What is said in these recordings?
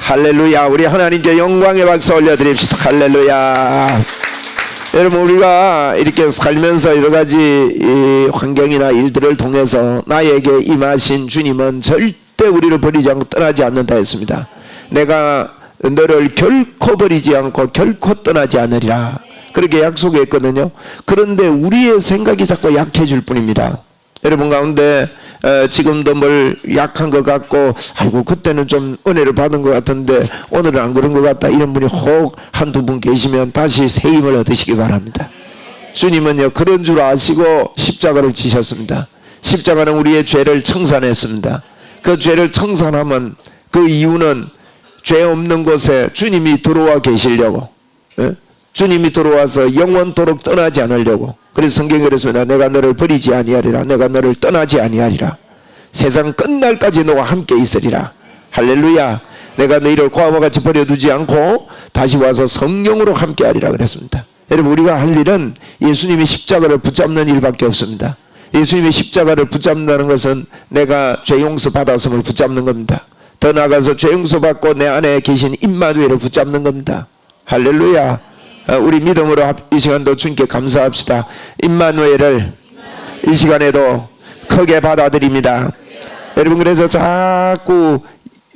할렐루야. 우리 하나님께 영광의 박수 올려드립시다. 할렐루야. 여러분, 우리가 이렇게 살면서 여러가지 환경이나 일들을 통해서 나에게 임하신 주님은 절대 우리를 버리지 않고 떠나지 않는다 했습니다. 내가 너를 결코 버리지 않고 결코 떠나지 않으리라, 그렇게 약속했거든요. 그런데 우리의 생각이 자꾸 약해질 뿐입니다. 여러분 가운데 지금도 뭘 약한 것 같고, 아이고 그때는 좀 은혜를 받은 것 같은데 오늘은 안 그런 것 같다, 이런 분이 혹 한두 분 계시면 다시 새 힘을 얻으시기 바랍니다. 주님은요, 그런 줄 아시고 십자가를 지셨습니다. 십자가는 우리의 죄를 청산했습니다. 그 죄를 청산하면 그 이유는 죄 없는 곳에 주님이 들어와 계시려고, 주님이 들어와서 영원토록 떠나지 않으려고. 그래서 성경에 그랬습니다. 내가 너를 버리지 아니하리라, 내가 너를 떠나지 아니하리라, 세상 끝날까지 너와 함께 있으리라. 할렐루야. 내가 너희를 고아와 같이 버려두지 않고 다시 와서 성령으로 함께 하리라 그랬습니다. 여러분, 우리가 할 일은 예수님의 십자가를 붙잡는 일밖에 없습니다. 예수님의 십자가를 붙잡는다는 것은 내가 죄 용서 받았음을 붙잡는 겁니다. 더 나아가서 죄 용서 받고 내 안에 계신 임마누엘을 붙잡는 겁니다. 할렐루야. 우리 믿음으로 이 시간도 주님께 감사합시다. 임마누엘을 이 시간에도 크게 받아들입니다. 여러분, 그래서 자꾸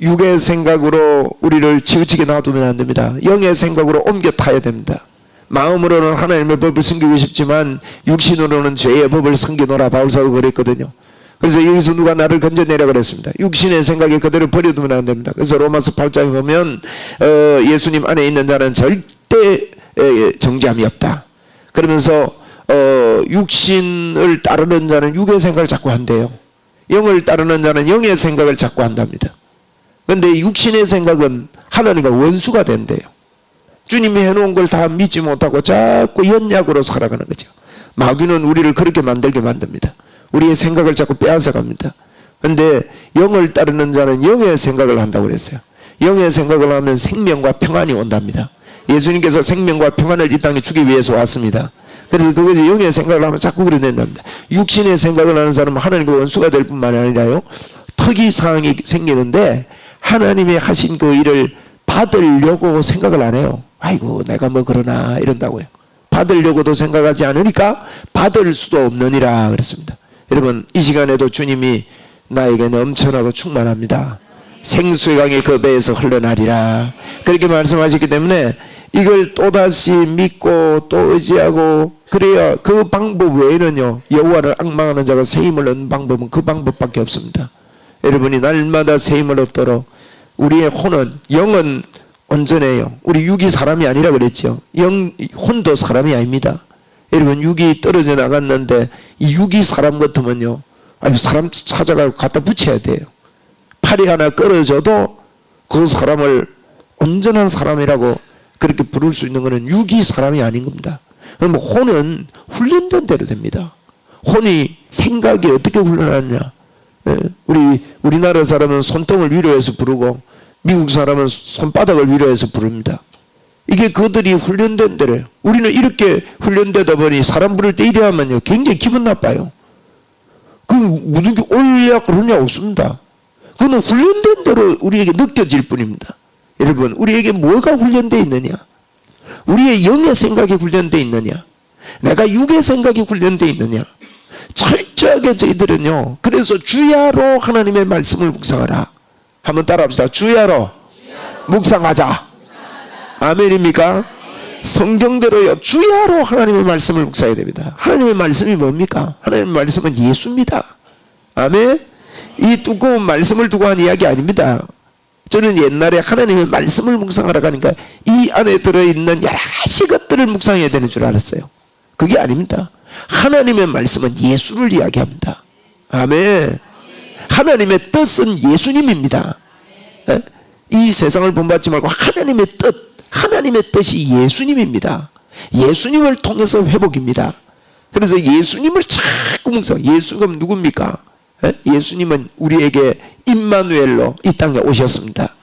육의 생각으로 우리를 치우치게 놔두면 안 됩니다. 영의 생각으로 옮겨 타야 됩니다. 마음으로는 하나님의 법을 섬기고 싶지만 육신으로는 죄의 법을 섬기노라, 바울사도 그랬거든요. 그래서 여기서 누가 나를 건져내라 그랬습니다. 육신의 생각에 그대로 버려두면 안 됩니다. 그래서 로마서 8장에 보면 예수님 안에 있는 자는 절대 정죄함이 없다. 그러면서 육신을 따르는 자는 육의 생각을 자꾸 한대요. 영을 따르는 자는 영의 생각을 자꾸 한답니다. 그런데 육신의 생각은 하나님과 원수가 된대요. 주님이 해놓은 걸 다 믿지 못하고 자꾸 연약으로 살아가는 거죠. 마귀는 우리를 그렇게 만들게 만듭니다. 우리의 생각을 자꾸 빼앗아갑니다. 그런데 영을 따르는 자는 영의 생각을 한다고 그랬어요. 영의 생각을 하면 생명과 평안이 온답니다. 예수님께서 생명과 평안을 이 땅에 주기 위해서 왔습니다. 그래서 그것이 영의 생각을 하면 자꾸 그래 된답니다. 육신의 생각을 하는 사람은 하나님과 원수가 될 뿐만 아니라요, 특이사항이 생기는데 하나님이 하신 그 일을 받으려고 생각을 안 해요. 아이고 내가 뭐 그러나 이런다고요. 받으려고도 생각하지 않으니까 받을 수도 없느니라 그랬습니다. 여러분, 이 시간에도 주님이 나에게 넘쳐나고 충만합니다. 생수의 강이 그 배에서 흘러나리라, 그렇게 말씀하셨기 때문에 이걸 또다시 믿고 또 의지하고, 그래야 그 방법 외에는요, 여호와를 앙망하는 자가 새 힘을 얻는 방법은 그 방법밖에 없습니다. 여러분이 날마다 새 힘을 얻도록 우리의 영은 온전해요. 우리 육이 사람이 아니라 그랬죠. 혼도 사람이 아닙니다. 여러분, 육이 떨어져 나갔는데 이 육이 사람 같으면요, 사람 찾아가고 갖다 붙여야 돼요. 팔이 하나 끊어져도 그 사람을 온전한 사람이라고 그렇게 부를 수 있는 것은 육이 사람이 아닌 겁니다. 그럼 혼은 훈련된 대로 됩니다. 혼이 생각이 어떻게 훈련하느냐. 우리나라 사람은 손등을 위로해서 부르고 미국 사람은 손바닥을 위로해서 부릅니다. 이게 그들이 훈련된 대로예요. 우리는 이렇게 훈련되다 보니 사람 부를 때 이래 하면요, 굉장히 기분 나빠요. 그 무슨 게 옳냐 그러냐 없습니다. 그건 훈련된 대로 우리에게 느껴질 뿐입니다. 여러분, 우리에게 뭐가 훈련되어 있느냐? 우리의 영의 생각이 훈련되어 있느냐? 내가 육의 생각이 훈련되어 있느냐? 철저하게 저희들은요, 그래서 주야로 하나님의 말씀을 묵상하라. 한번 따라합시다. 주야로 묵상하자. 아멘입니까? 성경대로요, 주야로 하나님의 말씀을 묵상해야 됩니다. 하나님의 말씀이 뭡니까? 하나님의 말씀은 예수입니다. 아멘. 이 두꺼운 말씀을 두고 한 이야기 아닙니다. 저는 옛날에 하나님의 말씀을 묵상하러 가니까 이 안에 들어있는 여러 가지 것들을 묵상해야 되는 줄 알았어요. 그게 아닙니다. 하나님의 말씀은 예수를 이야기합니다. 아멘. 하나님의 뜻은 예수님입니다. 이 세상을 본받지 말고 하나님의 뜻이 예수님입니다. 예수님을 통해서 회복입니다. 그래서 예수님을 자꾸 예수가 누굽니까? 예수님은 우리에게 임마누엘로 이 땅에 오셨습니다.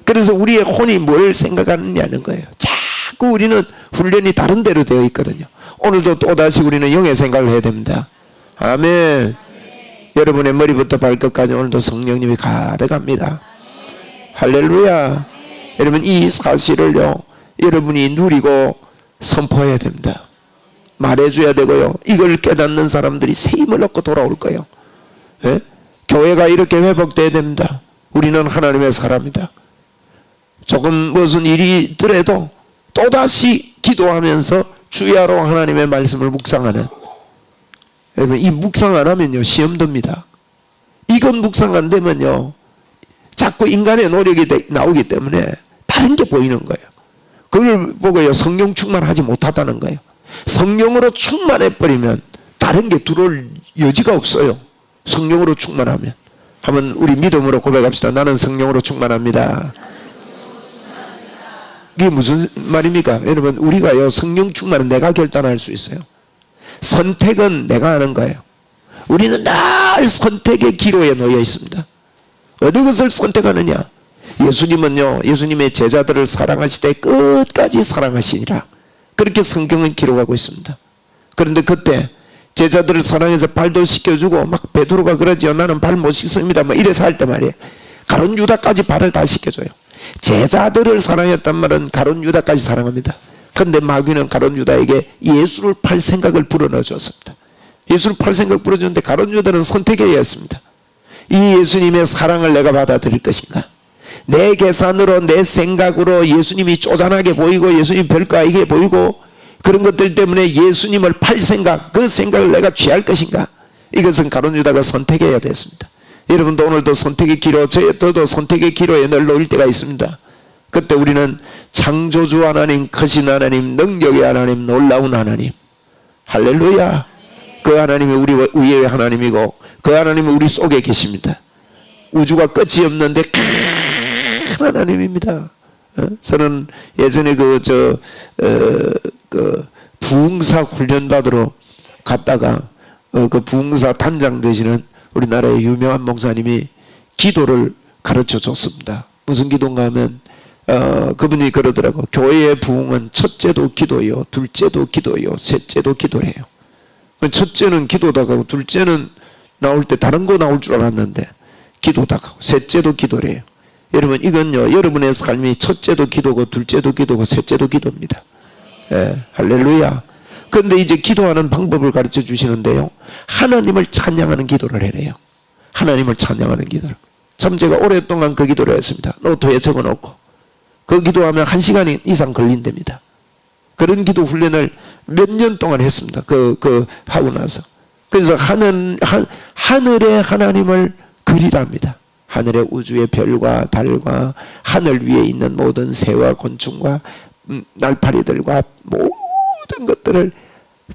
그래서 우리의 혼이 뭘 생각하느냐는 거예요. 자꾸 우리는 훈련이 다른 데로 되어 있거든요. 오늘도 또다시 우리는 영의 생각을 해야 됩니다. 아멘. 여러분의 머리부터 발끝까지 오늘도 성령님이 가득합니다. 할렐루야. 여러분 이 사실을요 여러분이 누리고 선포해야 됩니다. 말해줘야 되고요. 이걸 깨닫는 사람들이 새 힘을 얻고 돌아올 거예요. 예? 교회가 이렇게 회복돼야 됩니다. 우리는 하나님의 사람이다. 조금 무슨 일이 있더라도 또다시 기도하면서 주야로 하나님의 말씀을 묵상하는, 여러분 이 묵상 안 하면요 시험 듭니다. 이건 묵상 안 되면요 자꾸 인간의 노력이 나오기 때문에 다른 게 보이는 거예요. 그걸 보고요 성령 충만하지 못하다는 거예요. 성령으로 충만해버리면 다른 게 들어올 여지가 없어요. 성령으로 충만하면. 한번 우리 믿음으로 고백합시다. 나는 성령으로 충만합니다. 이게 무슨 말입니까? 여러분 우리가요 성령 충만은 내가 결단할 수 있어요. 선택은 내가 하는 거예요. 우리는 늘 선택의 기로에 놓여 있습니다. 어느 것을 선택하느냐? 예수님은요 예수님의 제자들을 사랑하시되 끝까지 사랑하시니라, 그렇게 성경은 기록하고 있습니다. 그런데 그때 제자들을 사랑해서 발도 씻겨주고 막 베드로가 그러지요. 나는 발 못 씻습니다. 뭐 이래서 할 때 말이에요. 가룟 유다까지 발을 다 씻겨줘요. 제자들을 사랑했단 말은 가룟 유다까지 사랑합니다. 그런데 마귀는 가룟 유다에게 예수를 팔 생각을 불어넣어줬습니다. 예수를 팔 생각 불어줬는데 가룟 유다는 선택해야 했습니다. 이 예수님의 사랑을 내가 받아들일 것인가? 내 계산으로 내 생각으로 예수님이 쪼잔하게 보이고 예수님 별거 아니게 보이고 그런 것들 때문에 예수님을 팔 생각, 그 생각을 내가 취할 것인가? 이것은 가룟 유다가 선택해야 됐습니다. 여러분도 오늘도 선택의 기로, 저도 선택의 기로에 늘 놓일 때가 있습니다. 그때 우리는 창조주 하나님, 크신 하나님, 능력의 하나님, 놀라운 하나님, 할렐루야, 그 하나님이 우리 위의 하나님이고 그 하나님은 우리 속에 계십니다. 우주가 끝이 없는데 큰 하나님입니다. 저는 예전에 부흥사 훈련 받으러 갔다가 그 부흥사 단장 되시는 우리나라의 유명한 목사님이 기도를 가르쳐 줬습니다. 무슨 기도인가 하면 그분이 그러더라고. 교회의 부흥은 첫째도 기도요, 둘째도 기도요, 셋째도 기도래요. 첫째는 기도다가고 둘째는 나올 때 다른 거 나올 줄 알았는데 기도다가고 셋째도 기도래요. 여러분 이건요 여러분의 삶이 첫째도 기도고 둘째도 기도고 셋째도 기도입니다. 예, 할렐루야. 그런데 이제 기도하는 방법을 가르쳐 주시는데요 하나님을 찬양하는 기도를 해래요. 하나님을 찬양하는 기도를. 참 제가 오랫동안 그 기도를 했습니다. 노트에 적어놓고 그 기도하면 1시간 이상 걸린답니다. 그런 기도 훈련을 몇 년 동안 했습니다. 하고 나서. 그래서 하늘의 하나님을 그리랍니다. 하늘의 우주의 별과 달과 하늘 위에 있는 모든 새와 곤충과 날파리들과 모든 것들을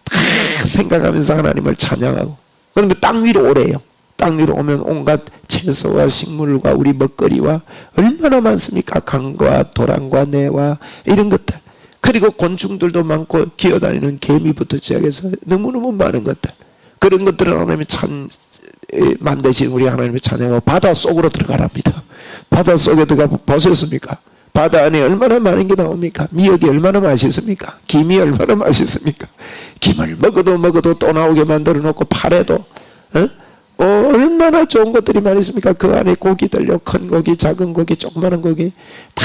다 생각하면서 하나님을 찬양하고, 그런데 땅 위로 오래요. 땅 위로 오면 온갖 채소와 식물과 우리 먹거리와 얼마나 많습니까? 강과 도랑과 내와 이런 것들, 그리고 곤충들도 많고 기어다니는 개미부터 시작해서 너무너무 많은 것들, 그런 것들을 하나님이 만드신 우리 하나님을 찬양하고 바다 속으로 들어가랍니다. 바다 속에 들어가 보셨습니까? 바다 안에 얼마나 많은 게 나옵니까? 미역이 얼마나 맛있습니까? 김이 얼마나 맛있습니까? 김을 먹어도 또 나오게 만들어 놓고 팔에도 얼마나 좋은 것들이 많이 있습니까? 그 안에 고기들요, 큰 고기, 작은 고기, 조그마한 고기 다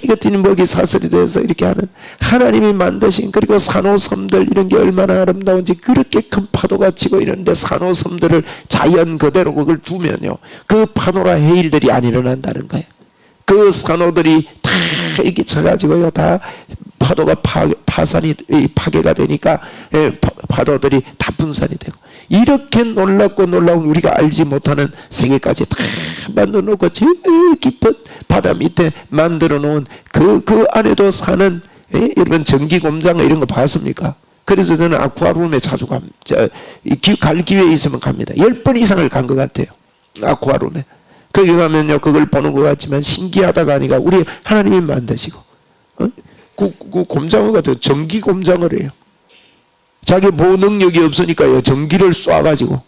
이것들이 먹이 사슬이 돼서 이렇게 하는 하나님이 만드신, 그리고 산호섬들 이런 게 얼마나 아름다운지, 그렇게 큰 파도가 치고 이러는데 산호섬들을 자연 그대로 그걸 두면요 그 파노라 해일들이 안 일어난다는 거예요. 그 산호들이 다 이렇게 쳐가지고요 다 파도가 파괴가 되니까 파도들이 다 분산이 되고, 이렇게 놀랍고 놀라운 우리가 알지 못하는 세계까지 다 만들어 놓고 저 깊은 바다 밑에 만들어 놓은 그 안에도 사는 여러분 전기 공장 이런 거 봤습니까? 그래서 저는 아쿠아룸에 자주 갑니다. 갈 기회 있으면 갑니다. 10번 이상을 간 것 같아요. 아쿠아룸에. 거기 가면요 그걸 보는 것 같지만 신기하다가 아니라 우리 하나님이 만드시고 그 공장을 가도 전기 공장을 해요. 자기 보호 능력이 없으니까요 전기를 쏴가지고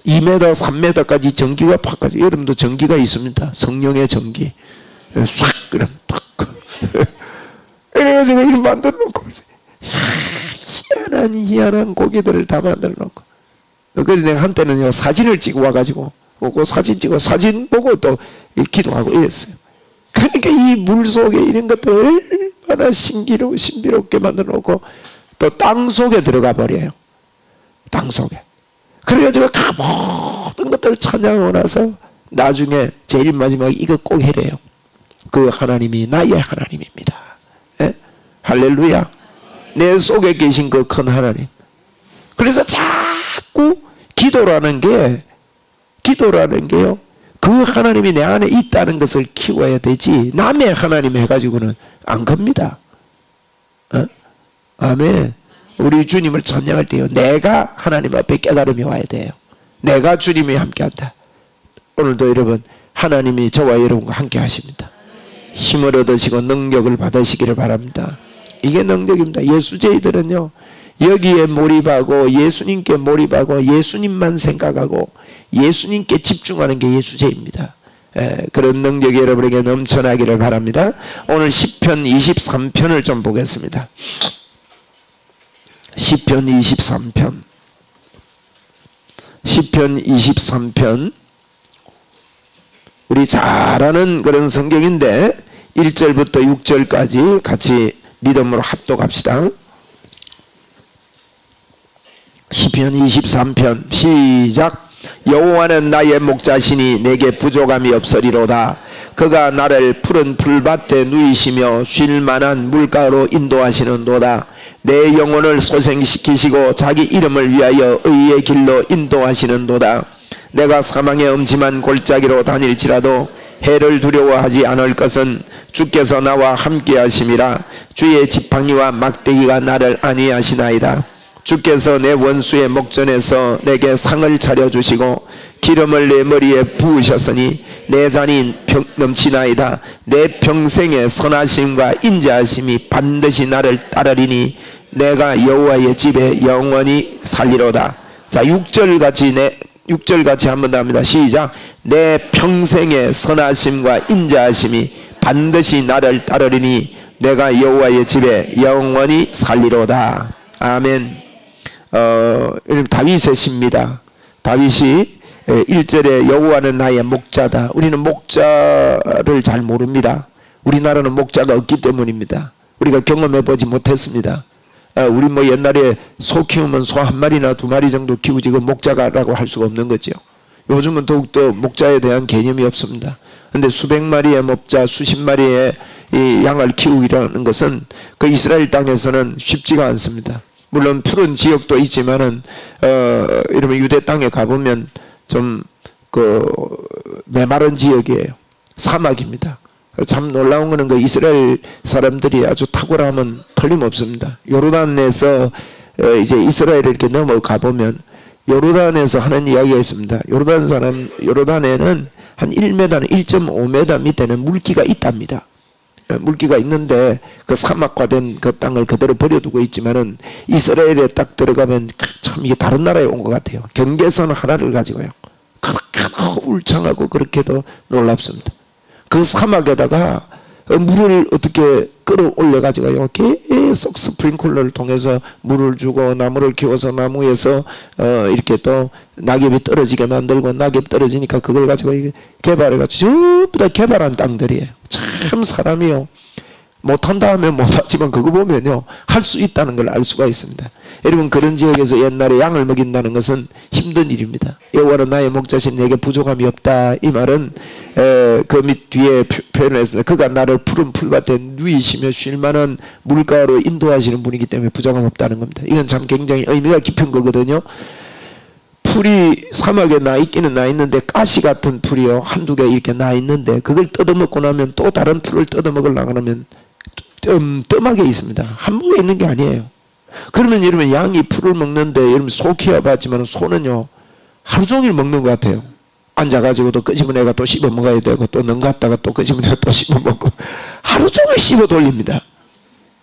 2m 3m까지 전기가 파가지고, 여러분도 전기가 있습니다. 성령의 전기 싹 그럼 탁 그래가지고 이렇게 만들어 놓고 희한한 고기들을 다 만들어 놓고, 그래서 내가 한때는요 사진을 찍어 와가지고 그 사진 찍어 사진 보고 또 기도하고 이랬어요. 그러니까 이 물 속에 이런 것들 얼마나 신비롭게 만들어 놓고 또 땅 속에 들어가 버려요. 땅 속에. 그래가지고 모든 것들을 찬양하고 나서 나중에 제일 마지막에 이거 꼭 해래요. 그 하나님이 나의 하나님입니다. 예? 할렐루야. 내 속에 계신 그 큰 하나님. 그래서 자꾸 기도라는 게요, 그 하나님이 내 안에 있다는 것을 키워야 되지 남의 하나님 해가지고는 안 겁니다. 아멘. 우리 주님을 찬양할 때요, 내가 하나님 앞에 깨달음이 와야 돼요. 내가 주님이 함께한다. 오늘도 여러분, 하나님이 저와 여러분과 함께 하십니다. 힘을 얻으시고 능력을 받으시기를 바랍니다. 이게 능력입니다. 예수제이들은요, 여기에 몰입하고 예수님께 몰입하고 예수님만 생각하고 예수님께 집중하는 게 예수제입니다. 그런 능력이 여러분에게 넘쳐나기를 바랍니다. 오늘 시편 23편을 좀 보겠습니다. 시편 23편. 시편 23편. 우리 잘 아는 그런 성경인데 1절부터 6절까지 같이 믿음으로 합독합시다. 시편 23편 시작. 여호와는 나의 목자시니 내게 부족함이 없으리로다. 그가 나를 푸른 풀밭에 누이시며 쉴 만한 물가로 인도하시는도다. 내 영혼을 소생시키시고 자기 이름을 위하여 의의 길로 인도하시는도다. 내가 사망의 음침한 골짜기로 다닐지라도 해를 두려워하지 않을 것은 주께서 나와 함께 하심이라. 주의 지팡이와 막대기가 나를 안위하시나이다. 주께서 내 원수의 목전에서 내게 상을 차려주시고 기름을 내 머리에 부으셨으니 내 잔이 넘치나이다. 내 평생의 선하심과 인자하심이 반드시 나를 따르리니 내가 여호와의 집에 영원히 살리로다. 자, 6절 같이 한 번 더 합니다. 시작. 내 평생의 선하심과 인자하심이 반드시 나를 따르리니 내가 여호와의 집에 영원히 살리로다. 아멘. 다윗의 시입니다. 다윗이 1절에 여호와는 나의 목자다. 우리는 목자를 잘 모릅니다. 우리나라는 목자가 없기 때문입니다. 우리가 경험해보지 못했습니다. 우리 뭐 옛날에 소 키우면 소 한 마리나 두 마리 정도 키우지 그 목자라고 할 수가 없는 거죠. 요즘은 더욱더 목자에 대한 개념이 없습니다. 근데 수백 마리의 목자, 수십 마리의 이 양을 키우기라는 것은 그 이스라엘 땅에서는 쉽지가 않습니다. 물론 푸른 지역도 있지만은 이러면 유대 땅에 가보면 좀 메마른 지역이에요. 사막입니다. 참 놀라운 거는 그 이스라엘 사람들이 아주 탁월하면 틀림없습니다. 요르단에서 이제 이스라엘을 이렇게 넘어가 보면 요르단에서 하는 이야기가 있습니다. 요르단에는 한 1m, 1.5m 밑에는 물기가 있답니다. 물기가 있는데 그 사막화된 그 땅을 그대로 버려두고 있지만은 이스라엘에 딱 들어가면 참 이게 다른 나라에 온 것 같아요. 경계선 하나를 가지고요. 그렇게 울창하고 그렇게도 놀랍습니다. 그 사막에다가 물을 어떻게 끌어올려 가지고요, 계속 스프링클러를 통해서 물을 주고 나무를 키워서 나무에서 이렇게 또 낙엽이 떨어지게 만들고 낙엽 떨어지니까 그걸 가지고 개발해가지고 전부 다 개발한 땅들이에요. 참 사람이요, 못한다 하면 못하지만 그거 보면요 할 수 있다는 걸 알 수가 있습니다. 여러분, 그런 지역에서 옛날에 양을 먹인다는 것은 힘든 일입니다. 여호와는 나의 목자신 내게 부족함이 없다. 이 말은 그 밑 뒤에 표현했습니다. 그가 나를 푸른 풀밭에 누이시며 쉴 만한 물가로 인도하시는 분이기 때문에 부족함 없다는 겁니다. 이건 참 굉장히 의미가 깊은 거거든요. 풀이 사막에 나 있기는 나 있는데 가시 같은 풀이요 한두 개 이렇게 나 있는데 그걸 뜯어먹고 나면 또 다른 풀을 뜯어먹으려고 하면 뜸하게 있습니다. 한 무게 있는 게 아니에요. 그러면 여러분, 양이 풀을 먹는데 여러분 소 키워봤지만 소는요 하루 종일 먹는 것 같아요. 앉아가지고 또 끄집어내가 또 씹어 먹어야 되고 또 넘갔다가 또 끄집어내가 또 씹어 먹고 하루 종일 씹어 돌립니다.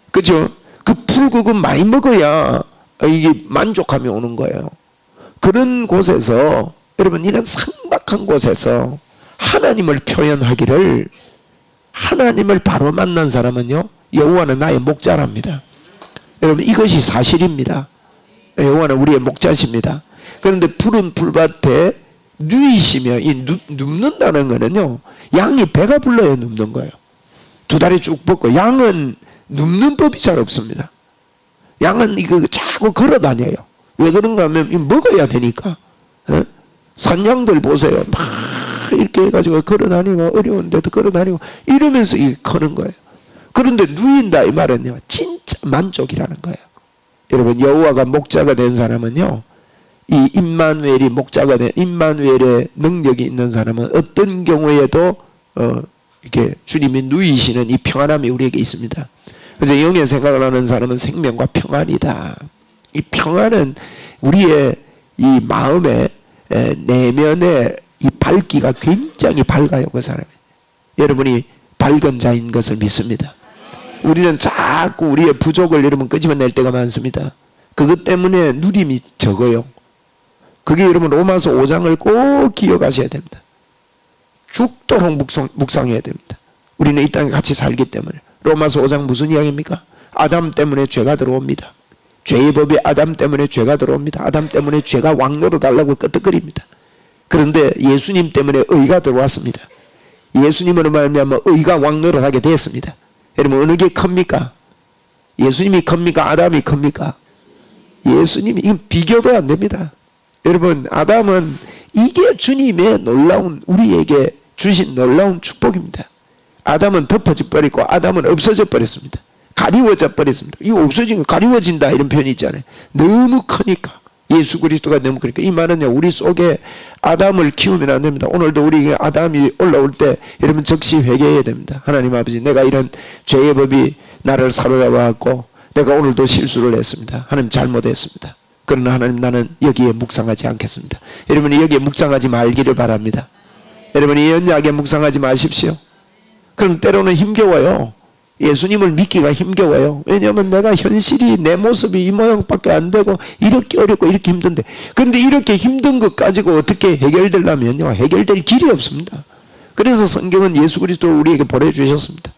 그죠? 그 풀 그거 많이 먹어야 이게 만족감이 오는 거예요. 그런 곳에서 여러분, 이런 삭막한 곳에서 하나님을 표현하기를, 하나님을 바로 만난 사람은요 여호와는 나의 목자랍니다. 여러분, 이것이 사실입니다. 여호와는 우리의 목자십니다. 그런데 푸른 풀밭에 누이시며, 이 눕는다는 거는요 양이 배가 불러야 눕는 거예요. 두 다리 쭉 뻗고, 양은 눕는 법이 잘 없습니다. 양은 이거 자꾸 걸어 다녀요. 왜 그런가 하면 먹어야 되니까. 산양들 보세요. 막 이렇게 해가지고 걸어 다니고, 어려운데도 걸어 다니고 이러면서 이게 커는 거예요. 그런데 누인다 이 말은요, 진짜 만족이라는 거예요. 여러분, 여호와가 목자가 된 사람은요, 이 임마누엘이 목자가 된, 임마누엘의 능력이 있는 사람은 어떤 경우에도 이렇게 주님이 누이시는 이 평안함이 우리에게 있습니다. 그래서 영의 생각을 하는 사람은 생명과 평안이다. 이 평안은 우리의 이 마음의 내면의 이 밝기가 굉장히 밝아요. 그 사람이. 여러분이 밝은 자인 것을 믿습니다. 우리는 자꾸 우리의 부족을 여러분 끄집어낼 때가 많습니다. 그것 때문에 누림이 적어요. 그게 여러분 로마서 5장을 꼭 기억하셔야 됩니다. 죽도록 묵상해야 됩니다. 우리는 이 땅에 같이 살기 때문에. 로마서 5장 무슨 이야기입니까? 아담 때문에 죄가 들어옵니다. 죄의 법이 아담 때문에 죄가 들어옵니다. 아담 때문에 죄가 왕노릇하려고 끄떡거립니다. 그런데 예수님 때문에 의가 들어왔습니다. 예수님으로 말미암아 의가 왕노릇하게 됐습니다. 여러분, 어느 게 큽니까? 예수님이 큽니까? 아담이 큽니까? 예수님이. 이건 비교도 안 됩니다. 여러분, 아담은 이게 주님의 놀라운, 우리에게 주신 놀라운 축복입니다. 아담은 덮어져 버리고 아담은 없어져 버렸습니다. 가리워져 버렸습니다. 이거 없어진 거 가리워진다 이런 표현이 있잖아요. 너무 크니까. 예수 그리스도가 너무 크니까. 이 말은요, 우리 속에 아담을 키우면 안 됩니다. 오늘도 우리 아담이 올라올 때 여러분 즉시 회개해야 됩니다. 하나님 아버지, 내가 이런 죄의 법이 나를 사로잡아왔고 내가 오늘도 실수를 했습니다. 하나님 잘못했습니다. 그러나 하나님, 나는 여기에 묵상하지 않겠습니다. 여러분이 여기에 묵상하지 말기를 바랍니다. 여러분이 연약에 묵상하지 마십시오. 그럼 때로는 힘겨워요. 예수님을 믿기가 힘겨워요. 왜냐하면 내가 현실이, 내 모습이 이 모양밖에 안 되고 이렇게 어렵고 이렇게 힘든데, 그런데 이렇게 힘든 것 가지고 어떻게 해결되려면요, 해결될 길이 없습니다. 그래서 성경은 예수 그리스도를 우리에게 보내주셨습니다.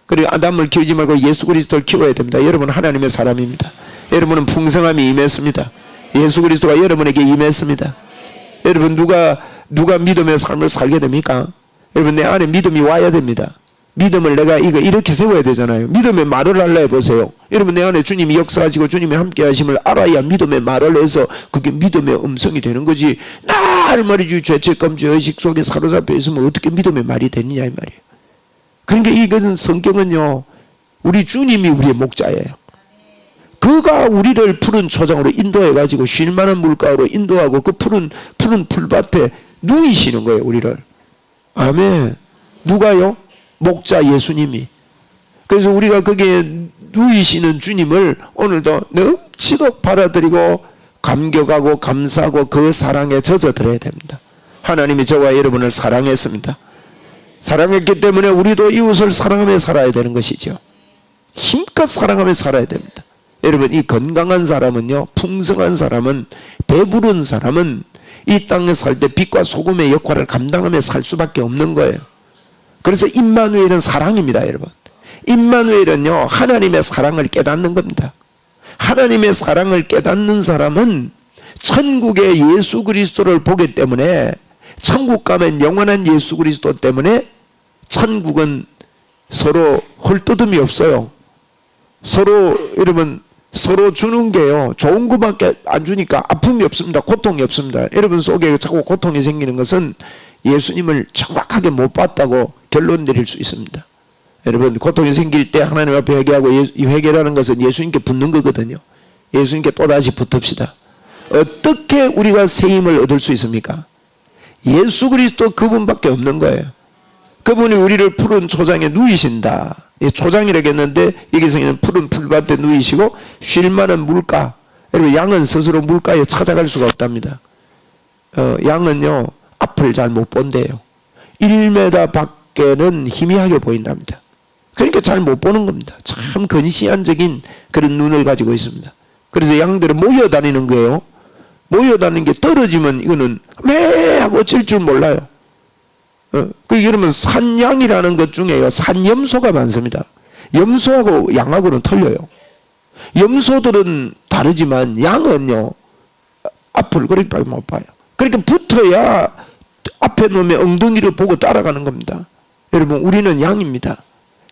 그리고 아담을 키우지 말고 예수 그리스도를 키워야 됩니다. 여러분은 하나님의 사람입니다. 여러분은 풍성함이 임했습니다. 예수 그리스도가 여러분에게 임했습니다. 여러분, 누가 믿음의 삶을 살게 됩니까? 여러분, 내 안에 믿음이 와야 됩니다. 믿음을 내가 이렇게 세워야 되잖아요. 믿음의 말을 하려 해보세요. 여러분, 내 안에 주님이 역사하시고 주님이 함께 하심을 알아야 믿음의 말을 해서 그게 믿음의 음성이 되는 거지. 날 말이지 죄책감, 의식 속에 사로잡혀 있으면 어떻게 믿음의 말이 되느냐 이 말이에요. 그러니까 이것은 성경은요, 우리 주님이 우리의 목자예요. 그가 우리를 푸른 초장으로 인도해가지고 쉴만한 물가로 인도하고 그 푸른 풀밭에 누이시는 거예요, 우리를. 아멘. 누가요? 목자 예수님이. 그래서 우리가 거기에 누이시는 주님을 오늘도 넘치도록 받아들이고 감격하고 감사하고 그 사랑에 젖어들어야 됩니다. 하나님이 저와 여러분을 사랑했습니다. 사랑했기 때문에 우리도 이웃을 사랑하며 살아야 되는 것이죠. 힘껏 사랑하며 살아야 됩니다. 여러분, 이 건강한 사람은요, 풍성한 사람은, 배부른 사람은 이 땅에 살 때 빛과 소금의 역할을 감당하며 살 수밖에 없는 거예요. 그래서 임마누엘은 사랑입니다, 여러분. 임마누엘은요, 하나님의 사랑을 깨닫는 겁니다. 하나님의 사랑을 깨닫는 사람은 천국의 예수 그리스도를 보기 때문에, 천국 가면 영원한 예수 그리스도 때문에 천국은 서로 헐뜯음이 없어요. 서로, 여러분, 서로 주는 게요, 좋은 것밖에 안 주니까 아픔이 없습니다. 고통이 없습니다. 여러분 속에 자꾸 고통이 생기는 것은 예수님을 정확하게 못 봤다고 결론 내릴 수 있습니다. 여러분, 고통이 생길 때 하나님 앞에 회개하고, 이 회개라는 것은 예수님께 붙는 거거든요. 예수님께 또다시 붙읍시다. 어떻게 우리가 새 힘을 얻을 수 있습니까? 예수 그리스도 그분밖에 없는 거예요. 그분이 우리를 푸른 초장에 누이신다. 초장이라고 했는데 여기서는 푸른 풀밭에 누이시고 쉴만한 물가. 여러분, 양은 스스로 물가에 찾아갈 수가 없답니다. 양은요, 앞을 잘 못 본대요. 1m 밖에는 희미하게 보인답니다. 그러니까 잘 못 보는 겁니다. 참 근시안적인 그런 눈을 가지고 있습니다. 그래서 양들은 모여다니는 거예요. 모여다니는 게 떨어지면 이거는 매하고 어쩔 줄 몰라요. 그 여러분, 산양이라는 것 중에요, 산염소가 많습니다. 염소하고 양하고는 틀려요. 염소들은 다르지만 양은요, 앞을 그렇게 못 봐요. 그러니까 붙어야 앞에 놈의 엉덩이를 보고 따라가는 겁니다. 여러분, 우리는 양입니다.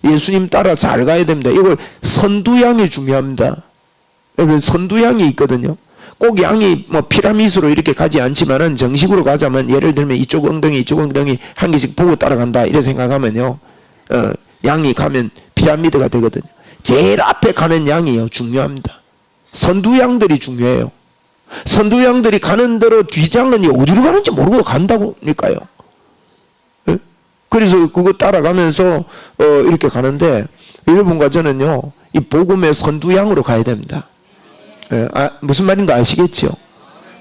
예수님 따라 잘 가야 됩니다. 이거 선두양이 중요합니다. 여러분 선두양이 있거든요. 꼭 양이 뭐 피라미드로 이렇게 가지 않지만은 정식으로 가자면 예를 들면 이쪽 엉덩이 이쪽 엉덩이 한 개씩 보고 따라간다 이래 생각하면요 양이 가면 피라미드가 되거든요. 제일 앞에 가는 양이요 중요합니다. 선두양들이 중요해요. 선두양들이 가는 대로 뒷양은 어디로 가는지 모르고 간다고니까요. 그래서 그거 따라가면서 이렇게 가는데 여러분과 저는요 이 복음의 선두양으로 가야 됩니다. 무슨 말인가 아시겠죠?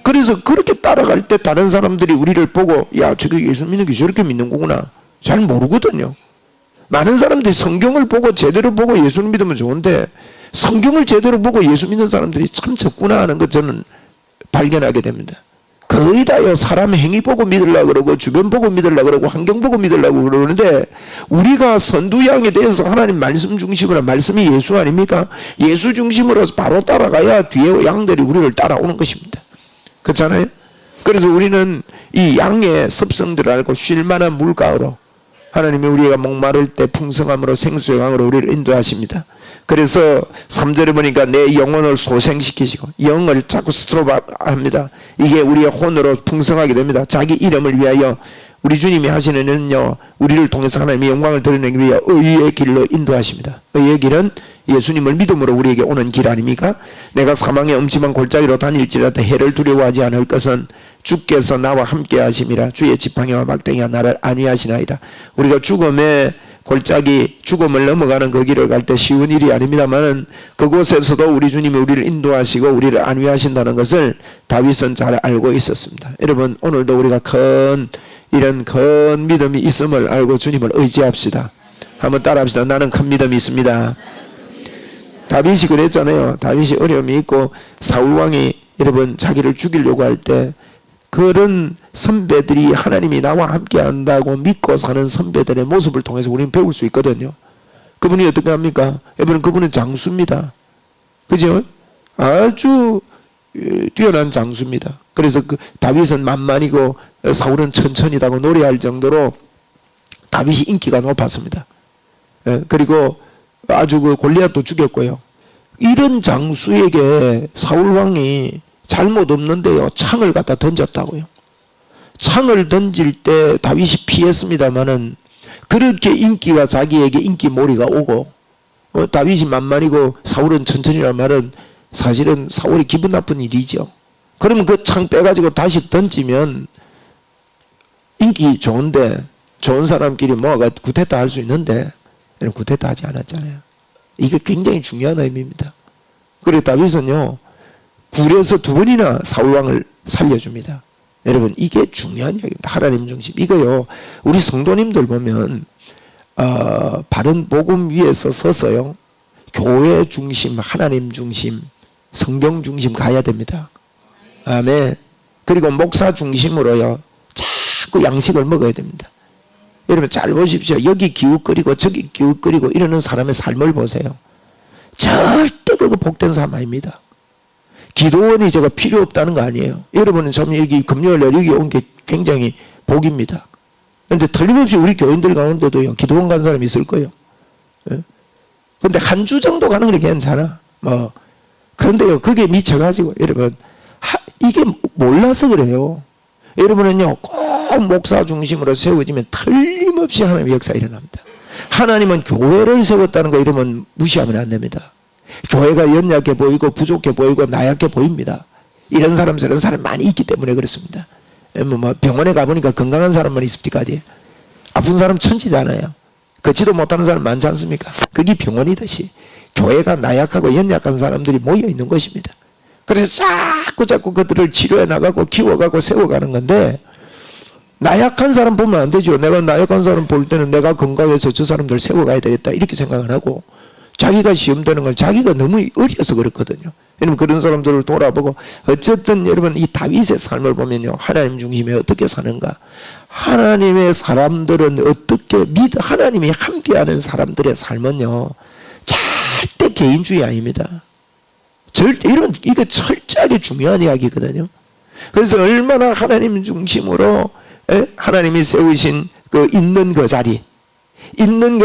그래서 그렇게 따라갈 때 다른 사람들이 우리를 보고 야 저게 예수 믿는 게 저렇게 믿는 거구나 잘 모르거든요. 많은 사람들이 성경을 보고 제대로 보고 예수를 믿으면 좋은데 성경을 제대로 보고 예수 믿는 사람들이 참 적구나 하는 것 저는 발견하게 됩니다. 거의 다요 사람 행위 보고 믿으려고 그러고 주변 보고 믿으려고 그러고 환경 보고 믿으려고 그러는데 우리가 선두양에 대해서 하나님 말씀 중심으로 말씀이 예수 아닙니까? 예수 중심으로 바로 따라가야 뒤에 양들이 우리를 따라오는 것입니다. 그렇잖아요? 그래서 우리는 이 양의 습성들을 알고 쉴만한 물가로 하나님이 우리가 목마를 때 풍성함으로 생수의 강으로 우리를 인도하십니다. 그래서 3절에 보니까 내 영혼을 소생시키시고 영을 자꾸 스트롭합니다. 이게 우리의 혼으로 풍성하게 됩니다. 자기 이름을 위하여 우리 주님이 하시는 일은요 우리를 통해서 하나님의 영광을 드러내기 위해 의의 길로 인도하십니다. 의의 길은 예수님을 믿음으로 우리에게 오는 길 아닙니까? 내가 사망의 음침한 골짜기로 다닐지라도 해를 두려워하지 않을 것은 주께서 나와 함께 하심이라. 주의 지팡이와 막대기가 나를 안위하시나이다. 우리가 죽음의 골짜기 죽음을 넘어가는 그 길을 갈 때 쉬운 일이 아닙니다만 그곳에서도 우리 주님이 우리를 인도하시고 우리를 안위하신다는 것을 다윗은 잘 알고 있었습니다. 여러분 오늘도 우리가 이런 큰 믿음이 있음을 알고 주님을 의지합시다. 한번 따라합시다. 나는 큰 믿음이 있습니다. 다윗이 그랬잖아요. 다윗이 어려움이 있고 사울왕이 여러분 자기를 죽이려고 할 때 그런 선배들이 하나님이 나와 함께 한다고 믿고 사는 선배들의 모습을 통해서 우리는 배울 수 있거든요. 그분이 어떻게 합니까? 여러분 그분은 장수입니다. 그죠? 아주 뛰어난 장수입니다. 그래서 그 다윗은 만만이고 사울은 천천히다고 노래할 정도로 다윗이 인기가 높았습니다. 그리고 아주 그 골리앗도 죽였고요. 이런 장수에게 사울왕이 잘못 없는데요 창을 갖다 던졌다고요. 창을 던질 때 다윗이 피했습니다마는 그렇게 인기가 자기에게 인기몰이가 오고 다윗이 만만이고 사울은 천천히란 말은 사실은 사울이 기분 나쁜 일이죠. 그러면 그 창 빼가지고 다시 던지면 인기 좋은데 좋은 사람끼리 모아가 구태타 할 수 있는데 구태타 하지 않았잖아요. 이게 굉장히 중요한 의미입니다. 그리고 다윗은요 굴에서 2번이나 사울왕을 살려줍니다. 여러분 이게 중요한 이야기입니다. 하나님 중심. 이거요 우리 성도님들 보면 바른 복음 위에서 서서요 교회 중심, 하나님 중심, 성경 중심 가야 됩니다. 아멘. 그리고 목사 중심으로요 자꾸 양식을 먹어야 됩니다. 여러분 잘 보십시오. 여기 기웃거리고 저기 기웃거리고 이러는 사람의 삶을 보세요. 절대 그거 복된 사람 아닙니다. 기도원이 제가 필요 없다는 거 아니에요. 여러분은 참 여기 금요일에 여기 온 게 굉장히 복입니다. 그런데 틀림없이 우리 교인들 가운데도요 기도원 간 사람이 있을 거예요. 그런데 한 주 정도 가는 게 괜찮아. 그런데요 그게 미쳐가지고 여러분 이게 몰라서 그래요. 여러분은요 꼭 목사 중심으로 세워지면 틀림없이 하나님의 역사 일어납니다. 하나님은 교회를 세웠다는 거 이러면 무시하면 안 됩니다. 교회가 연약해 보이고 부족해 보이고 나약해 보입니다. 이런 사람 저런 사람 많이 있기 때문에 그렇습니다. 병원에 가보니까 건강한 사람만 있습니까? 어디? 아픈 사람 천지잖아요. 걷지도 못하는 사람 많지 않습니까? 그게 병원이듯이 교회가 나약하고 연약한 사람들이 모여 있는 것입니다. 그래서 자꾸 그들을 치료해 나가고 키워가고 세워가는 건데 나약한 사람 보면 안 되죠. 내가 나약한 사람 볼 때는 내가 건강해서 저 사람들 세워가야 되겠다 이렇게 생각을 하고 자기가 시험되는 건 자기가 너무 어려서 그렇거든요. 여러분 그런 사람들을 돌아보고 어쨌든 여러분 이 다윗의 삶을 보면요 하나님 중심에 어떻게 사는가, 하나님의 사람들은 어떻게 하나님이 함께하는 사람들의 삶은요 절대 개인주의 아닙니다. 절대 이거 철저하게 중요한 이야기거든요. 그래서 얼마나 하나님 중심으로 하나님이 세우신 그 있는 그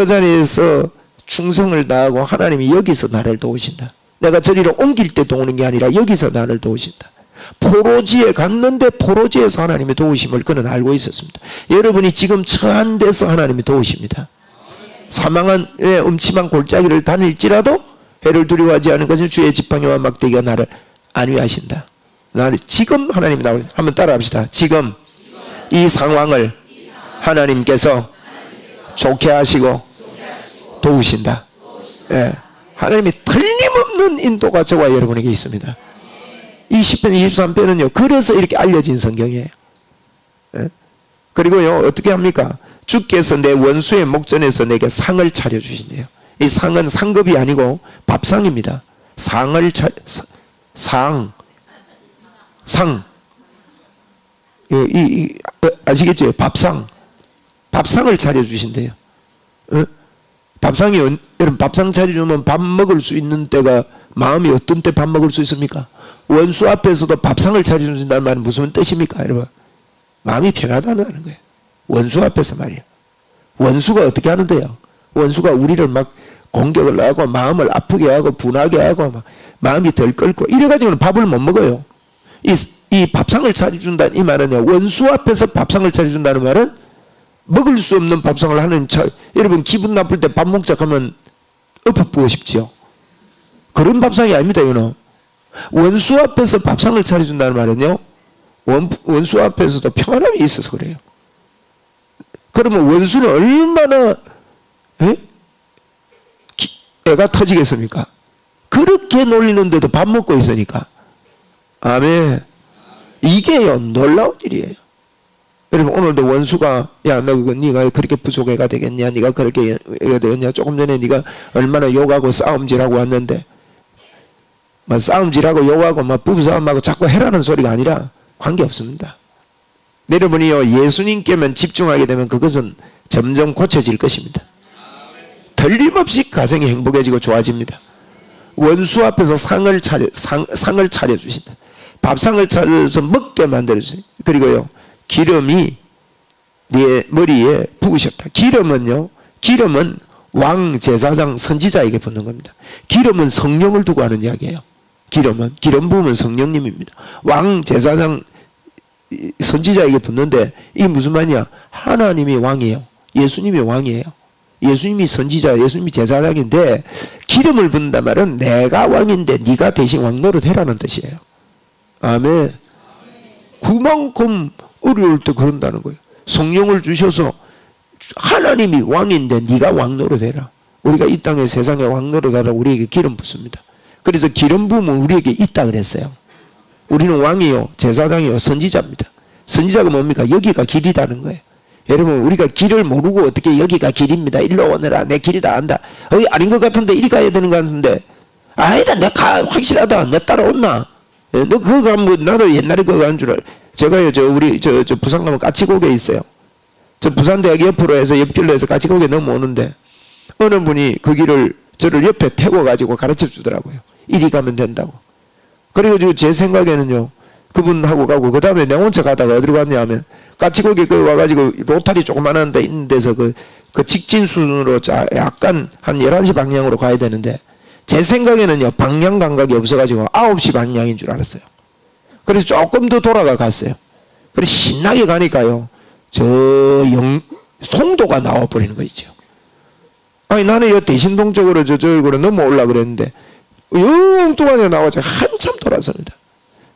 자리에서 충성을 다하고 하나님이 여기서 나를 도우신다. 내가 저리로 옮길 때 도우는 게 아니라 여기서 나를 도우신다. 포로지에 갔는데 포로지에서 하나님의 도우심을 그는 알고 있었습니다. 여러분이 지금 처한 데서 하나님이 도우십니다. 사망한 음침한 골짜기를 다닐지라도 해를 두려워하지 않은 것은 주의 지팡이와 막대기가 나를 안위하신다. 나를 지금 하나님이 나올 한번 따라합시다. 지금 이 상황을 하나님께서 좋게 하시고 도우신다. 예. 하나님이 틀림없는 인도가 저와 여러분에게 있습니다. 20편 23편은요 그래서 이렇게 알려진 성경이에요. 예? 그리고요 어떻게 합니까? 주께서 내 원수의 목전에서 내게 상을 차려주신대요. 이 상은 상급이 아니고 밥상입니다. 상을 아시겠죠? 밥상을 차려주신대요. 어? 밥상이 여러분 밥상 차려주면 밥 먹을 수 있는 때가 마음이 어떤 때 밥 먹을 수 있습니까? 원수 앞에서도 밥상을 차려주신다는 말은 무슨 뜻입니까? 여러분 마음이 편하다는 거예요. 원수 앞에서 말이에요. 원수가 어떻게 하는데요? 원수가 우리를 막 공격을 하고 마음을 아프게 하고 분하게 하고 막 마음이 덜 끓고 이래가지고는 밥을 못 먹어요. 이 밥상을 차려준다 이 말은요 원수 앞에서 밥상을 차려준다는 말은 먹을 수 없는 밥상을 하나님 여러분 기분 나쁠 때 밥 먹자 하면 엎어부어 싶지요. 그런 밥상이 아닙니다. 이거는 원수 앞에서 밥상을 차려준다는 말은요 원수 앞에서도 평안함이 있어서 그래요. 그러면 원수는 얼마나 애가 터지겠습니까? 그렇게 놀리는데도 밥 먹고 있으니까. 아멘. 이게요 놀라운 일이에요. 여러분 오늘도 원수가 야 너 그거 네가 그렇게 부족해가 되겠냐, 네가 그렇게 애가 되겠냐, 조금 전에 네가 얼마나 욕하고 싸움질하고 왔는데 막 싸움질하고 욕하고 막 부부싸움하고 자꾸 해라는 소리가 아니라 관계없습니다. 여러분이요 예수님께만 집중하게 되면 그것은 점점 고쳐질 것입니다. 틀림없이 가정이 행복해지고 좋아집니다. 원수 앞에서 상을 차려주신다. 밥상을 차려서 먹게 만들어주세요. 그리고요 기름이 네 머리에 부으셨다. 기름은 왕 제사장 선지자에게 붓는 겁니다. 기름은 성령을 두고 하는 이야기예요. 기름 부으면 성령님입니다. 왕 제사장 선지자에게 붓는데 이게 무슨 말이냐? 하나님이 왕이에요. 예수님이 왕이에요. 예수님이 선지자, 예수님이 제사장인데 기름을 붓는단 말은 내가 왕인데 네가 대신 왕 노릇해라는 뜻이에요. 아멘. 그만큼 어려울 때 그런다는 거예요. 성령을 주셔서 하나님이 왕인데 네가 왕 노릇해라. 우리가 이 땅에 세상에 왕 노릇하라 우리에게 기름 붓습니다. 그래서 기름 부으면 우리에게 있다 그랬어요. 우리는 왕이요 제사장이요 선지자입니다. 선지자가 뭡니까? 여기가 길이라는 거예요. 여러분 우리가 길을 모르고 어떻게 여기가 길입니다. 일로 오너라 내 길을 다 안다. 아닌 것 같은데 이리 가야 되는 것 같은데 아니다 내가 확실하다 내 따라온나. 너 그거 가면 나도 옛날에 그거 간 줄 알아. 제가요 우리 부산 가면 까치고개 있어요. 저 부산대학 옆으로 해서 옆길로 해서 까치고개 넘어오는데 어느 분이 그 길을 저를 옆에 태워 가지고 가르쳐 주더라고요. 이리 가면 된다고. 그리고 제 생각에는요 그분하고 가고 그 다음에 내가 혼자 가다가 어디로 갔냐 하면 까치고개 그 와가지고 로타리 조그만한 데 있는 데서 그 직진 수준으로 약간 한 11시 방향으로 가야 되는데 제 생각에는요 방향 감각이 없어가지고 9시 방향인 줄 알았어요. 그래서 조금 더 돌아가 갔어요. 그래서 신나게 가니까요 송도가 나와버리는 거 있죠. 아니 나는 이 대신동 쪽으로 저쪽으로 넘어올라 그랬는데 엉뚱하게 나와서 한참 돌아섭니다.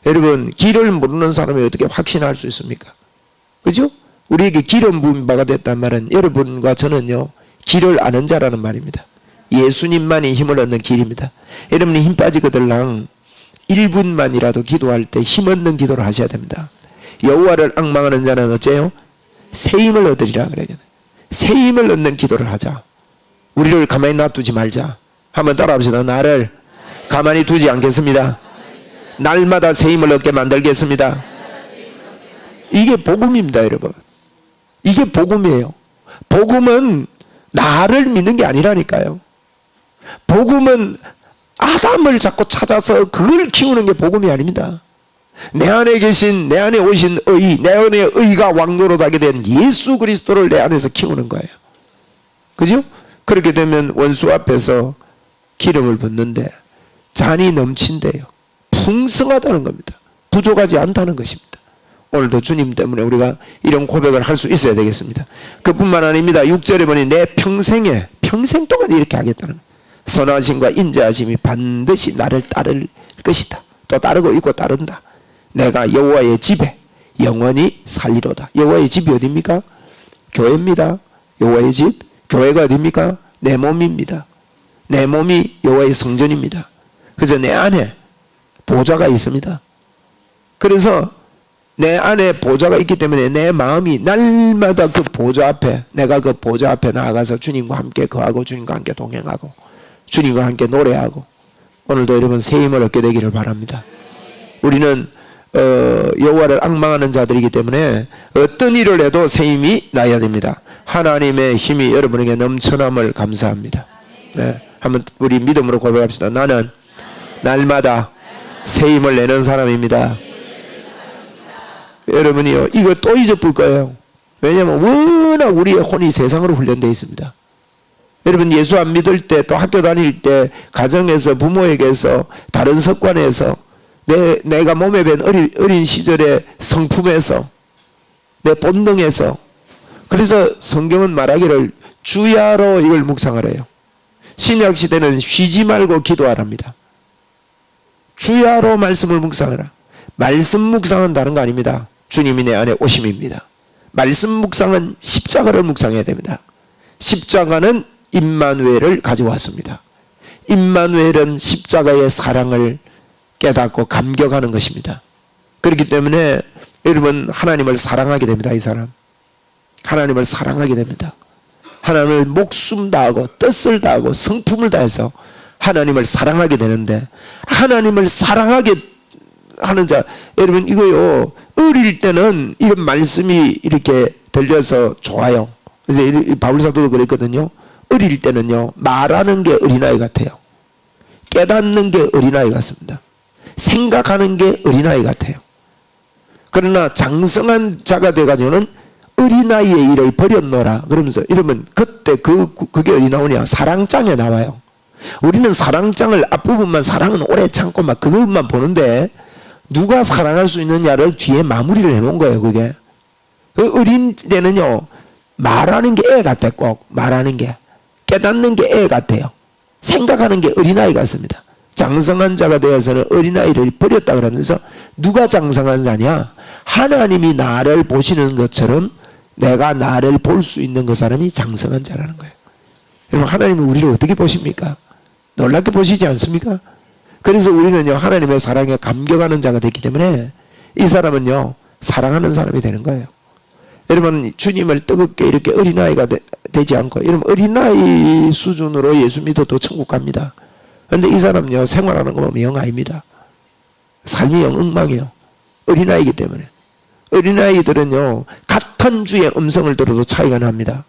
여러분 길을 모르는 사람이 어떻게 확신할 수 있습니까? 그죠? 우리에게 기름 부은 바가 됐단 말은 여러분과 저는요 길을 아는 자라는 말입니다. 예수님만이 힘을 얻는 길입니다. 여러분이 힘 빠지거들랑 1분만이라도 기도할 때 힘 얻는 기도를 하셔야 됩니다. 여호와를 앙망하는 자는 어째요? 새 힘을 얻으리라 그래요. 새 힘을 얻는 기도를 하자. 우리를 가만히 놔두지 말자. 한번 따라합시다. 나를 가만히 두지 않겠습니다. 날마다 새 힘을 얻게 만들겠습니다. 이게 복음입니다, 여러분. 이게 복음이에요. 복음은 나를 믿는 게 아니라니까요. 복음은 아담을 자꾸 찾아서 그걸 키우는 게 복음이 아닙니다. 내 안에 오신 의, 내 안에 의가 왕노릇하게 된 예수 그리스도를 내 안에서 키우는 거예요. 그죠? 그렇게 되면 원수 앞에서 기름을 붓는데 잔이 넘친대요. 풍성하다는 겁니다. 부족하지 않다는 것입니다. 오늘도 주님 때문에 우리가 이런 고백을 할 수 있어야 되겠습니다. 그뿐만 아닙니다. 6절에 보니 내 평생 동안 이렇게 하겠다는 선하심과 인자하심이 반드시 나를 따를 것이다. 또 따르고 있고 따른다. 내가 여호와의 집에 영원히 살리로다. 여호와의 집이 어디입니까? 교회입니다. 여호와의 집, 교회가 어디입니까? 내 몸입니다. 내 몸이 여호와의 성전입니다. 그래서 내 안에 보좌가 있습니다. 그래서 내 안에 보좌가 있기 때문에 내 마음이 날마다 그 보좌 앞에, 내가 그 보좌 앞에 나아가서 주님과 함께 거하고 주님과 함께 동행하고 주님과 함께 노래하고, 오늘도 여러분 새 힘을 얻게 되기를 바랍니다. 우리는 여호와를 앙망하는 자들이기 때문에 어떤 일을 해도 새 힘이 나야 됩니다. 하나님의 힘이 여러분에게 넘쳐남을 감사합니다. 네, 한번 우리 믿음으로 고백합시다. 나는 날마다 새 힘을 내는 사람입니다. 여러분이요, 이거 또 잊어볼 거예요. 왜냐하면 워낙 우리의 혼이 세상으로 훈련되어 있습니다. 여러분 예수 안 믿을 때, 또 학교 다닐 때, 가정에서, 부모에게서, 다른 석관에서, 내가 몸에 밴 어린 시절의 성품에서, 내 본능에서, 그래서 성경은 말하기를 주야로 이걸 묵상하래요. 신약 시대는 쉬지 말고 기도하랍니다. 주야로 말씀을 묵상하라. 말씀 묵상은 다른 거 아닙니다. 주님이 내 안에 오심입니다. 말씀 묵상은 십자가를 묵상해야 됩니다. 십자가는 임마누엘을 가져왔습니다. 임마누엘은 십자가의 사랑을 깨닫고 감격하는 것입니다. 그렇기 때문에 여러분 하나님을 사랑하게 됩니다. 이 사람 하나님을 사랑하게 됩니다. 하나님을 목숨 다하고 뜻을 다하고 성품을 다해서 하나님을 사랑하게 되는데, 하나님을 사랑하게 하는 자, 여러분 이거요, 어릴 때는 이런 말씀이 이렇게 들려서 좋아요. 그래서 바울사도도 그랬거든요. 어릴 때는요, 말하는 게 어린아이 같아요. 깨닫는 게 어린아이 같습니다. 생각하는 게 어린아이 같아요. 그러나 장성한 자가 돼가지고는 어린아이의 일을 버렸노라 그러면서, 이러면 그때 그게 어디 나오냐? 사랑장에 나와요. 우리는 사랑장을 앞부분만, 사랑은 오래 참고 막 그것만 보는데, 누가 사랑할 수 있느냐를 뒤에 마무리를 해놓은 거예요. 그게 어린 때는요, 말하는 게 애 같아. 꼭 말하는 게, 깨닫는 게 애 같아요. 생각하는 게 어린아이 같습니다. 장성한 자가 되어서는 어린아이를 버렸다 그러면서, 누가 장성한 자냐? 하나님이 나를 보시는 것처럼 내가 나를 볼 수 있는 그 사람이 장성한 자라는 거예요. 여러분 하나님은 우리를 어떻게 보십니까? 놀랍게 보시지 않습니까? 그래서 우리는요, 하나님의 사랑에 감격하는 자가 됐기 때문에 이 사람은요, 사랑하는 사람이 되는 거예요. 여러분 주님을 뜨겁게 이렇게 어린아이가 되지 않고, 여러분 어린아이 수준으로 예수 믿어도 천국 갑니다. 그런데 이 사람은요, 생활하는 거 보면 영 아닙니다. 삶이 영 엉망이에요. 어린아이기 때문에. 어린아이들은요, 같은 주의 음성을 들어도 차이가 납니다.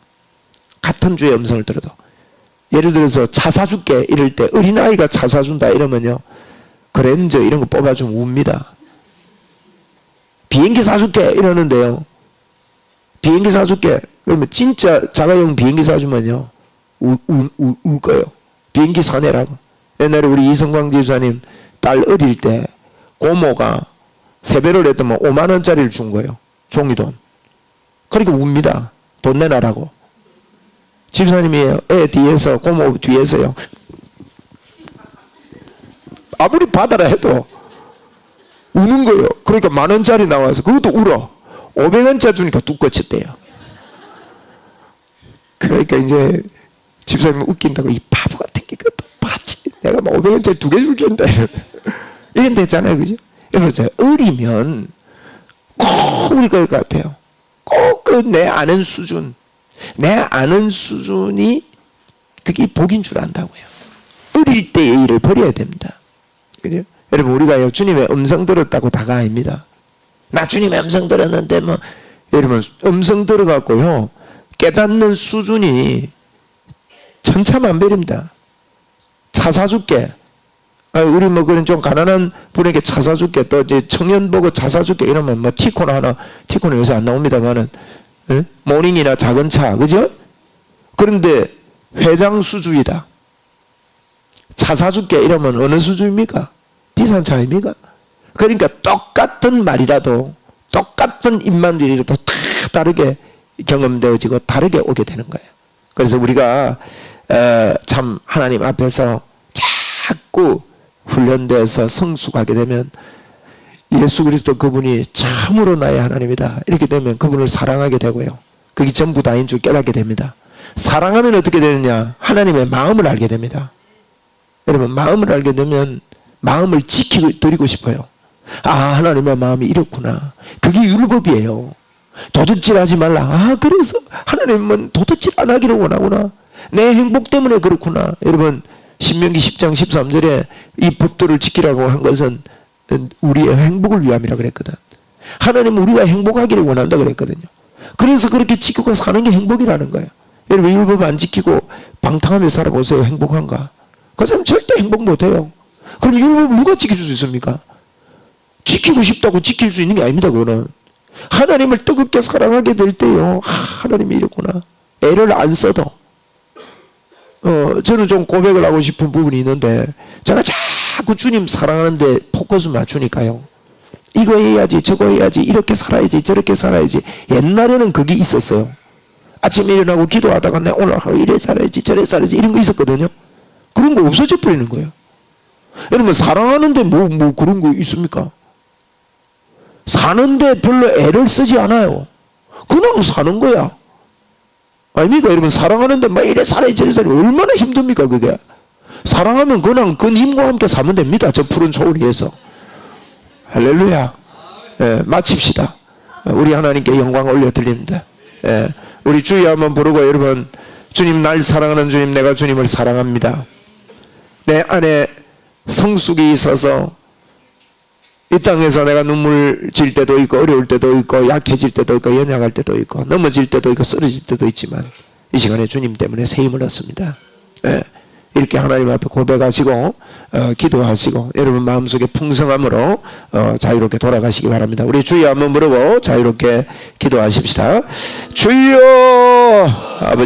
같은 주의 음성을 들어도. 예를 들어서 차 사줄게 이럴 때, 어린아이가 차 사준다 이러면요, 그랜저 이런 거 뽑아주면 웁니다. 비행기 사줄게 이러는데요, 비행기 사줄게 그러면 진짜 자가용 비행기 사주면요, 울 거예요. 비행기 사내라고. 옛날에 우리 이성광 집사님 딸 어릴 때 고모가 세배를 했더만 5만 원짜리를 준 거예요. 종이돈. 그러니까 웁니다. 돈 내놔라고. 집사님이 애 뒤에서, 고모 뒤에서요, 아무리 받아라 해도 우는 거예요. 그러니까 10,000원짜리 나와서 그것도 울어. 500원짜리 주니까 뚝 꺼쳤대요. 그러니까 이제 집사님이 웃긴다고, 이 바보 같은 게 그것도 받지, 내가 막 500원짜리 2개 줄겠다 이런 됐잖아요. 그죠? 그래서 어리면 꼭 우리 것 같아요. 꼭 그 내 아는 수준, 내 아는 수준이 그게 복인 줄 안다고요. 어릴 때의 일을 버려야 됩니다. 그죠? 여러분 우리가 주님의 음성 들었다고 다가 아닙니다. 나 주님의 음성 들었는데 뭐, 여러분 음성 들어갖고요, 깨닫는 수준이 천차만별입니다. 차 사줄게. 우리 뭐 그런 좀 가난한 분에게 차 사줄게. 또 이제 청년 보고 차 사줄게 이러면 뭐 티코나 하나, 티코는 요새 안 나옵니다만은, 모닝이나 작은 차, 그죠? 그런데 회장수주이다. 차 사줄게 이러면 어느 수주입니까? 비싼 차입니까? 그러니까 똑같은 말이라도 똑같은 입만들이라도 다 다르게 경험되어지고 다르게 오게 되는 거예요. 그래서 우리가 참 하나님 앞에서 자꾸 훈련돼서 성숙하게 되면 예수 그리스도 그분이 참으로 나의 하나님이다. 이렇게 되면 그분을 사랑하게 되고요. 그게 전부 다인 줄 깨닫게 됩니다. 사랑하면 어떻게 되느냐? 하나님의 마음을 알게 됩니다. 여러분, 마음을 알게 되면 마음을 지키고 드리고 싶어요. 아, 하나님의 마음이 이렇구나. 그게 율법이에요. 도둑질하지 말라. 아, 그래서 하나님은 도둑질 안 하기를 원하구나. 내 행복 때문에 그렇구나. 여러분, 신명기 10장 13절에 이 법도를 지키라고 한 것은 우리의 행복을 위함이라 그랬거든. 하나님은 우리가 행복하기를 원한다 그랬거든요. 그래서 그렇게 지키고 사는 게 행복이라는 거예요. 여러분, 율법 안 지키고 방탕하며 살아보세요. 행복한가? 그 사람 절대 행복 못해요. 그럼 율법을 누가 지켜줄 수 있습니까? 지키고 싶다고 지킬 수 있는 게 아닙니다. 그거는 하나님을 뜨겁게 사랑하게 될 때요, 하나님이 이렇구나. 애를 안 써도 저는 좀 고백을 하고 싶은 부분이 있는데, 제가 자꾸 주님 사랑하는데 포커스 맞추니까요, 이거 해야지 저거 해야지 이렇게 살아야지 저렇게 살아야지. 옛날에는 그게 있었어요. 아침에 일어나고 기도하다가 내 오늘 하루 이래 살아야지 저래 살아야지 이런 거 있었거든요. 그런 거 없어져 버리는 거예요. 여러분, 사랑하는데 뭐 그런 거 있습니까? 사는데 별로 애를 쓰지 않아요. 그냥 사는 거야. 아닙니까? 여러분, 사랑하는데 막 이래 살아야지 저래 살아야지 얼마나 힘듭니까 그게. 사랑하면 그냥 그 님과 함께 사면 됩니다. 저 푸른 초을 위에서. 할렐루야. 마칩시다. 우리 하나님께 영광 올려드립니다. 우리 주여 한번 부르고, 여러분, 주님 날 사랑하는 주님, 내가 주님을 사랑합니다. 내 안에 성숙이 있어서 이 땅에서 내가 눈물 질 때도 있고 어려울 때도 있고 약해질 때도 있고 연약할 때도 있고 넘어질 때도 있고 쓰러질 때도 있지만 이 시간에 주님 때문에 새 힘을 얻습니다. 이렇게 하나님 앞에 고백하시고 기도하시고 여러분 마음속에 풍성함으로 자유롭게 돌아가시기 바랍니다. 우리 주여 한번 부르고 자유롭게 기도하십시다. 주여 아버지